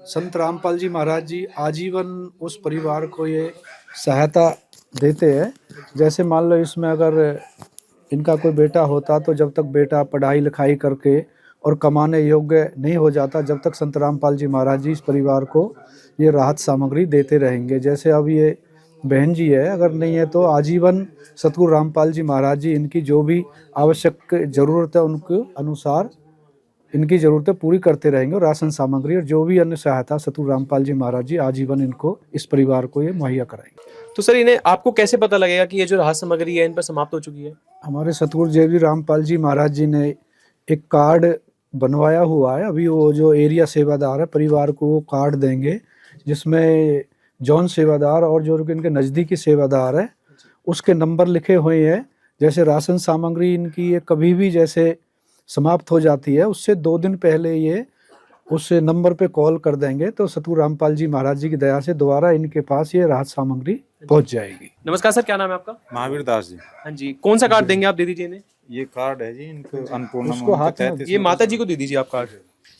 संत रामपाल जी महाराज जी आजीवन उस परिवार को ये सहायता देते हैं। जैसे मान लो इसमें अगर इनका कोई बेटा होता तो जब तक बेटा पढ़ाई लिखाई करके और कमाने योग्य नहीं हो जाता, जब तक संत रामपाल जी महाराज जी इस परिवार को ये राहत सामग्री देते रहेंगे। जैसे अब ये बहन जी है, अगर नहीं है तो आजीवन सतगुरु रामपाल जी महाराज जी इनकी जो भी आवश्यक ज़रूरत है उनके अनुसार इनकी ज़रूरतें पूरी करते रहेंगे, और राशन सामग्री और जो भी अन्य सहायता सतगुरु रामपाल जी महाराज जी आजीवन इनको इस परिवार को ये मुहैया कराएंगे। तो सर, इन्हें आपको कैसे पता लगेगा कि ये जो राहत सामग्री है इन पर समाप्त हो चुकी है? हमारे सतगुरु जी रामपाल जी महाराज जी ने एक कार्ड बनवाया हुआ है। अभी वो जो एरिया सेवादार है परिवार को वो कार्ड देंगे, जिसमें जौन सेवादार और जो इनके नज़दीकी सेवादार है उसके नंबर लिखे हुए हैं। जैसे राशन सामग्री इनकी ये कभी भी जैसे समाप्त हो जाती है, उससे 2 दिन पहले ये उस नंबर पे कॉल कर देंगे, तो सतगुरु रामपाल जी महाराज जी की दया से दोबारा इनके पास ये राहत सामग्री पहुंच जाएगी। नमस्कार सर, क्या नाम है आपका? महावीर दास जी। हाँ जी, कौन सा कार्ड देंगे आप? दे दीजिए इन्हें। ये कार्ड है जी, इनको अन्नपूर्णा उसको हाथ में ये माता जी को दे दीजिए आप कार्ड।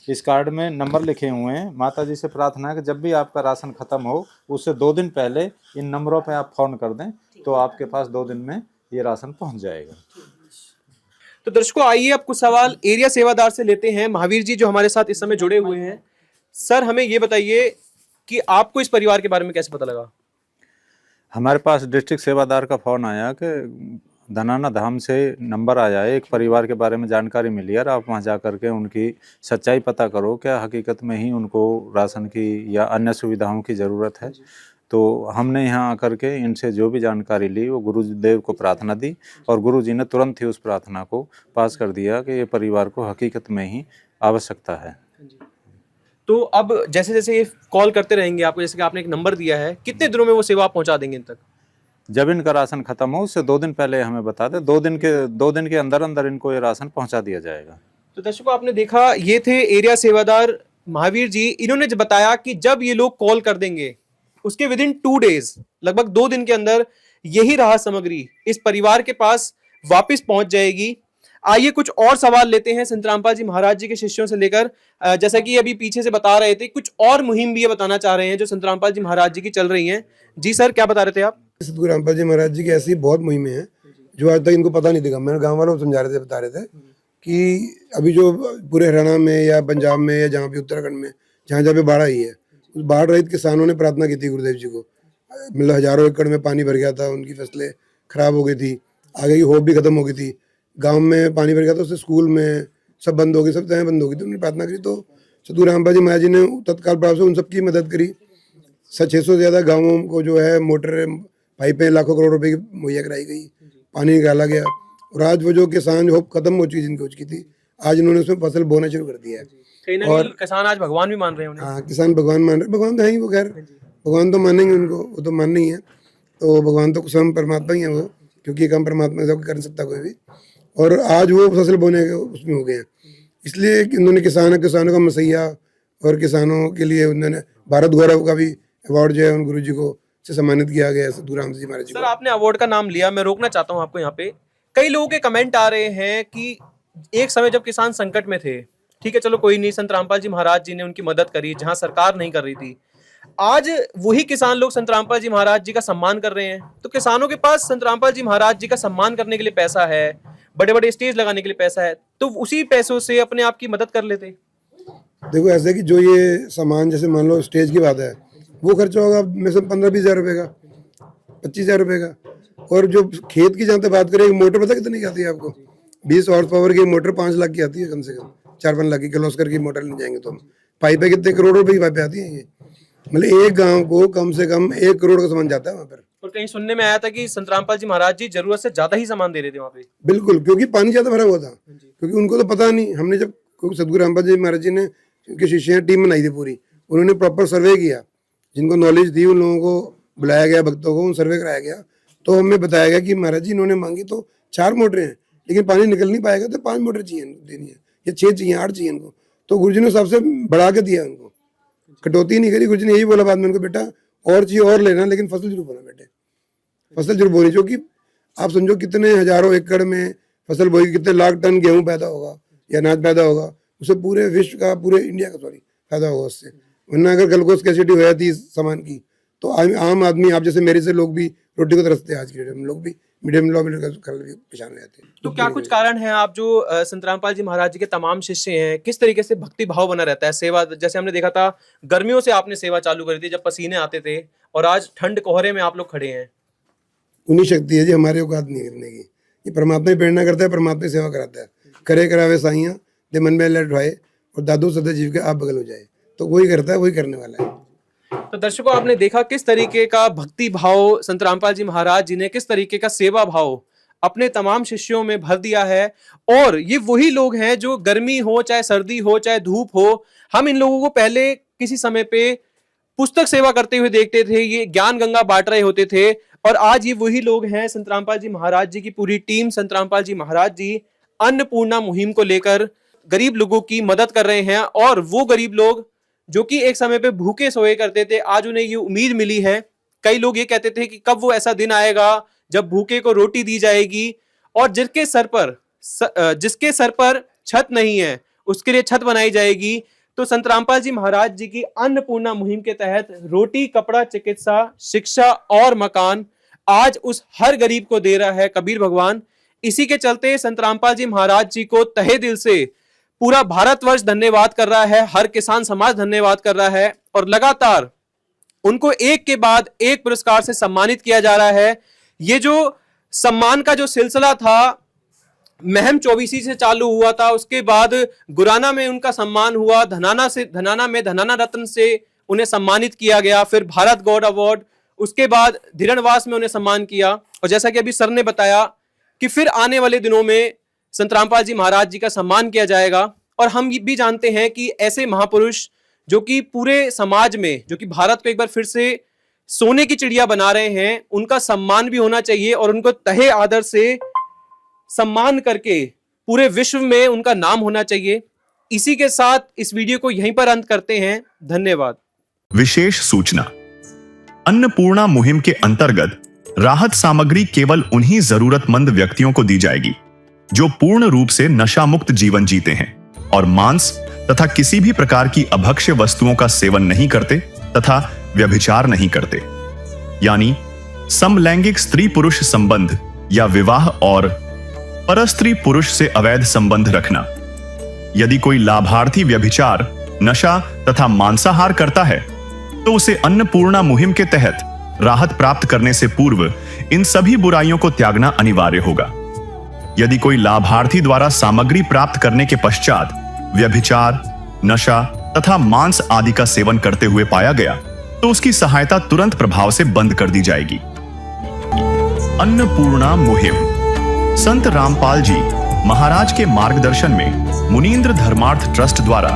इस कार्ड में नंबर लिखे हुए हैं। माता जी से प्रार्थना है कि जब भी आपका राशन खत्म हो उससे 2 दिन पहले इन नंबरों पे आप फोन कर दें, तो आपके पास 2 दिन में ये राशन पहुंच जाएगा। तो दर्शकों, आइए अब कुछ सवाल एरिया सेवादार से लेते हैं। महावीर जी जो हमारे साथ इस समय जुड़े हुए हैं, सर हमें ये बताइए कि आपको इस परिवार के बारे में कैसे पता लगा? हमारे पास डिस्ट्रिक्ट सेवादार का फोन आया कि धनाना धाम से नंबर आया है, एक परिवार के बारे में जानकारी मिली है, आप वहाँ जा करके उनकी सच्चाई पता करो, क्या हकीकत में ही उनको राशन की या अन्य सुविधाओं की ज़रूरत है। तो हमने यहाँ आकर के इनसे जो भी जानकारी ली वो गुरुदेव को प्रार्थना दी, और गुरुजी ने तुरंत ही उस प्रार्थना को पास कर दिया कि ये परिवार को हकीकत में ही आवश्यकता है। तो अब जैसे जैसे ये कॉल करते रहेंगे आपको, जैसे कि आपने एक नंबर दिया है, कितने दिनों में वो सेवा आप पहुंचा देंगे इन तक? जब इनका राशन खत्म हो उससे 2 दिन पहले हमें बता दें, 2 दिन के अंदर अंदर इनको ये राशन पहुंचा दिया जाएगा। तो दर्शकों, आपने देखा, ये थे एरिया सेवादार महावीर जी। इन्होंने बताया कि जब ये लोग कॉल कर देंगे उसके विदिन 2 डेज, लगभग 2 दिन के अंदर यही राहत सामग्री इस परिवार के पास वापस पहुंच जाएगी। आइए कुछ और सवाल लेते हैं संत रामपाल जी महाराज जी के शिष्यों से लेकर। जैसा कि अभी पीछे से बता रहे थे, कुछ और मुहिम भी ये बताना चाह रहे हैं जो संत रामपाल जी महाराज जी की चल रही हैं। जी सर, क्या बता रहे थे आप? सतगुरु रामपाल जी महाराज जी की ऐसी बहुत मुहिमें हैं जो आज तक इनको पता नहीं थी। मैंने गाँव वालों को समझा रहे थे, बता रहे थे कि अभी जो पूरे हरियाणा में या पंजाब में या जहाँ भी उत्तराखंड में जहाँ जहाँ पे बाढ़ आई है, उस बाढ़ रहित किसानों ने प्रार्थना की थी गुरुदेव जी को, मतलब हजारों एकड़ में पानी भर गया था, उनकी फसलें खराब हो गई थी, आगे की होप भी खत्म हो गई थी। गांव में पानी भर गया था, उससे स्कूल में सब बंद हो गई, सब जगह बंद हो गई थी। उन्होंने प्रार्थना करी तो सदगुरु रामपाल जी महाराज जी ने तत्काल प्रभाव से उन सबकी मदद करी। 600 से ज़्यादा गाँवों को जो है मोटर पाइपें लाखों करोड़ रुपए की मुहैया कराई गई, पानी निकाला गया। और आज वो जो किसान होप खत्म हो चुकी जिनकी हो चुकी थी, आज उन्होंने उसमें फसल बोना शुरू कर दिया है। कहीं ना कहीं किसान आज भगवान भी मान रहे हैं उन्हें। हाँ, किसान भगवान मान रहे, भगवान तो है ही वो, खैर भगवान तो मानेंगे उनको, वो तो मानना ही है। तो भगवान तो स्वयं परमात्मा ही है वो, क्योंकि काम परमात्मा सब कर नहीं सकता कोई भी। और आज वो फसल बोने के उसमें हो गए हैं, इसलिए इन्होंने किसानों का मसैया और किसानों के लिए उन्होंने भारत गौरव का भी अवार्ड जो है उन गुरु जी को से सम्मानित किया गया सदगुरु रामदास जी महाराज जी को। सर, आपने अवार्ड का नाम लिया, मैं रोकना चाहता हूँ आपको यहाँ पे। कई लोगों के कमेंट आ रहे हैं कि एक समय जब किसान संकट में थे, ठीक है चलो कोई नहीं, संत रामपाल जी महाराज जी ने उनकी मदद करी जहां सरकार नहीं कर रही थी। आज वही किसान लोग संत रामपाल जी महाराज जी का सम्मान कर रहे हैं। तो किसानों के पास संत रामपाल जी महाराज जी का सम्मान करने के लिए पैसा है, बड़े बड़े स्टेज लगाने के लिए पैसा है, तो उसी पैसों से अपने आप की मदद कर लेते। देखो ऐसे कि जो ये सामान, जैसे मान लो स्टेज की बात है, वो खर्चा होगा में से 15-20 हज़ार रुपये का, 25 हज़ार रुपये का। और जो खेत की जहाँ तक बात करें, मोटर पता कितनी की आती है आपको? 20 हॉर्स पावर की मोटर 5 लाख की आती है, कम से कम 4-5 लाख की किर्लोस्कर की मोटर ले जाएंगे तो हम। पाइपें कितने करोड़ रुपए की पाइपें आती हैं ये, मतलब एक गांव को कम से कम 1 करोड़ का सामान जाता है वहाँ पर। और कहीं सुनने में आया था कि संत रामपाल जी महाराज जी जरूरत से ज्यादा ही सामान दे रहे थे वहाँ पे। बिल्कुल, क्योंकि पानी ज़्यादा भरा हुआ था, क्योंकि उनको तो पता नहीं। हमने जब सदगुरु रामपाल जी महाराज जी ने उनके शिष्य टीम बनाई थी पूरी, उन्होंने प्रॉपर सर्वे किया, जिनको नॉलेज थी उन लोगों को बुलाया गया, भक्तों को उन सर्वे कराया गया। तो हमें बताया गया कि महाराज जी इन्होंने मांगी तो 4 मोटरें हैं, लेकिन पानी निकल नहीं पाएगा तो 5 मोटर चाहिए देनी है, या 6 चाहिए, 8 चाहिए इनको। तो गुरुजी ने सबसे बढ़ा के दिया उनको, कटौती नहीं करी। गुरुजी ने यही बोला बाद में उनको, बेटा और चाहिए और लेना, लेकिन फसल जरूर बोना बेटे, फसल जरूर बोनी। क्योंकि आप समझो कितने हजारों एकड़ में फसल बोएगी, कितने लाख टन गेहूं पैदा होगा या अनाज पैदा होगा, उससे पूरे विश्व का, पूरे इंडिया का फायदा होगा उससे। वरना अगर कल को स्कैसिटी हो जाती सामान की, तो आम आदमी, आप जैसे मेरे से लोग भी रोटी को तरसते हैं। आज के डेट में लोग भी मीडियम लो मिडिल क्लास परेशान हो जाते हैं। तो क्या कुछ कारण है, आप जो संत रामपाल जी महाराज जी के तमाम शिष्य हैं, किस तरीके से भक्ति भाव बना रहता है, सेवा? जैसे हमने देखा था गर्मियों से आपने सेवा चालू करी थी जब पसीने आते थे, और आज ठंड कोहरे में आप लोग खड़े हैं। उन्हीं शक्ति है जी, हमारे औकात नहीं करने की। ये परमात्मा ही प्रेरणा करता है, परमात्मा ही सेवा कराता है। करे करावे साइयां दे मन में लट भाए, और दादू सदा जीव के आप बगल हो जाए। तो वही करता है, वही करने वाला है। तो दर्शकों, आपने देखा किस तरीके का भक्ति भाव संत रामपाल जी महाराज जी ने, किस तरीके का सेवा भाव अपने तमाम शिष्यों में भर दिया है। और ये वही लोग हैं जो गर्मी हो, चाहे सर्दी हो, चाहे धूप हो, हम इन लोगों को पहले किसी समय पे पुस्तक सेवा करते हुए देखते थे, ये ज्ञान गंगा बांट रहे होते थे। और आज ये वही लोग हैं, संत रामपाल जी महाराज जी की पूरी टीम, संत रामपाल जी महाराज जी अन्नपूर्णा मुहिम को लेकर गरीब लोगों की मदद कर रहे हैं। और वो गरीब लोग जो कि एक समय पे भूखे सोए करते थे, आज उन्हें ये उम्मीद मिली है। कई लोग ये कहते थे कि कब वो ऐसा दिन आएगा जब भूखे को रोटी दी जाएगी, और जिसके सर पर छत नहीं है उसके लिए छत बनाई जाएगी। तो संत रामपाल जी महाराज जी की अन्नपूर्णा मुहिम के तहत रोटी, कपड़ा, चिकित्सा, शिक्षा और मकान आज उस हर गरीब को दे रहा है कबीर भगवान। इसी के चलते संत रामपाल जी महाराज जी को तहे दिल से पूरा भारतवर्ष धन्यवाद कर रहा है, हर किसान समाज धन्यवाद कर रहा है। और लगातार उनको एक के बाद एक पुरस्कार से सम्मानित किया जा रहा है। ये जो सम्मान का जो सिलसिला था महम चौबीसी से चालू हुआ था, उसके बाद गुराना में उनका सम्मान हुआ, धनाना में धनाना रत्न से उन्हें सम्मानित किया गया, फिर भारत गौरव अवार्ड, उसके बाद धीरणवास में उन्हें सम्मान किया। और जैसा कि अभी सर ने बताया कि फिर आने वाले दिनों में संत रामपाल जी महाराज जी का सम्मान किया जाएगा। और हम भी जानते हैं कि ऐसे महापुरुष जो कि पूरे समाज में, जो कि भारत को एक बार फिर से सोने की चिड़िया बना रहे हैं, उनका सम्मान भी होना चाहिए और उनको तहे आदर से सम्मान करके पूरे विश्व में उनका नाम होना चाहिए। इसी के साथ इस वीडियो को यहीं पर अंत करते हैं। धन्यवाद। विशेष सूचना, अन्नपूर्णा मुहिम के अंतर्गत राहत सामग्री केवल उन्हीं जरूरतमंद व्यक्तियों को दी जाएगी जो पूर्ण रूप से नशा मुक्त जीवन जीते हैं और मांस तथा किसी भी प्रकार की अभक्ष्य वस्तुओं का सेवन नहीं करते तथा व्यभिचार नहीं करते, यानी समलैंगिक स्त्री पुरुष संबंध या विवाह और परस्त्री पुरुष से अवैध संबंध रखना। यदि कोई लाभार्थी व्यभिचार, नशा तथा मांसाहार करता है तो उसे अन्नपूर्णा मुहिम के तहत राहत प्राप्त करने से पूर्व इन सभी बुराइयों को त्यागना अनिवार्य होगा। यदि कोई लाभार्थी द्वारा सामग्री प्राप्त करने के पश्चात व्यभिचार, नशा तथा मांस आदि का सेवन करते हुए पाया गया तो उसकी सहायता तुरंत प्रभाव से बंद कर दी जाएगी। अन्नपूर्णा मुहिम। संत रामपाल जी महाराज के मार्गदर्शन में मुनींद्र धर्मार्थ ट्रस्ट द्वारा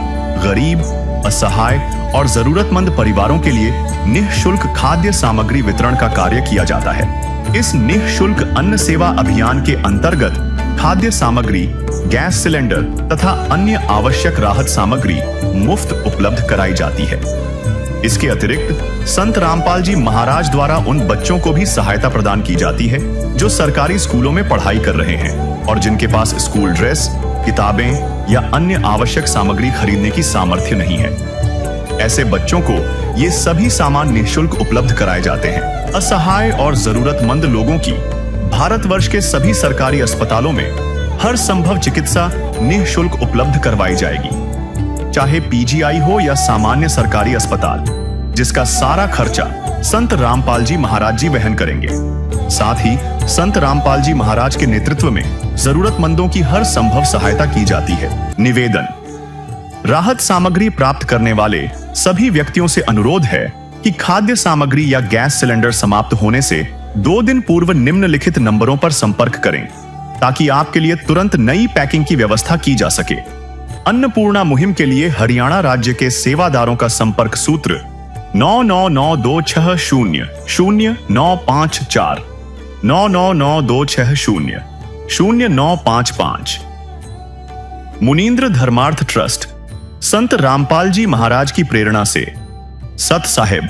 गरीब, असहाय और जरूरतमंद परिवारों के लिए निःशुल्क खाद्य सामग्री वितरण का कार्य किया जाता है। इस निःशुल्क अन्न सेवा अभियान के अंतर्गत खाद्य सामग्री, गैस सिलेंडर तथा अन्य आवश्यक राहत सामग्री मुफ्त उपलब्ध कराई जाती है। इसके अतिरिक्त संत रामपाल जी महाराज द्वारा उन बच्चों को भी सहायता प्रदान की जाती है जो सरकारी स्कूलों में पढ़ाई कर रहे हैं और जिनके पास स्कूल ड्रेस, किताबें या अन्य आवश्यक सामग्री खरीदने की सामर्थ्य नहीं है। ऐसे बच्चों को ये सभी सामान निःशुल्क उपलब्ध कराए जाते हैं। असहाय और जरूरतमंद लोगों की भारतवर्ष के सभी सरकारी अस्पतालों में हर संभव चिकित्सा निःशुल्क उपलब्ध करवाई जाएगी, चाहे पीजीआई हो या सामान्य सरकारी अस्पताल, जिसका सारा खर्चा संत रामपाल जी महाराज जी वहन करेंगे। साथ ही संत रामपाल जी महाराज के नेतृत्व में जरूरतमंदों की हर संभव सहायता की जाती है। निवेदन। राहत सामग्री प्राप्त करने वाले सभी व्यक्तियों से अनुरोध है कि खाद्य सामग्री या गैस सिलेंडर समाप्त होने से 2 दिन पूर्व निम्नलिखित नंबरों पर संपर्क करें ताकि आपके लिए तुरंत नई पैकिंग की व्यवस्था की जा सके। अन्नपूर्णा मुहिम के लिए हरियाणा राज्य के सेवादारों का संपर्क सूत्र 9992600954 9992600955। मुनींद्र धर्मार्थ ट्रस्ट संत रामपाल जी महाराज की प्रेरणा से सत साहिब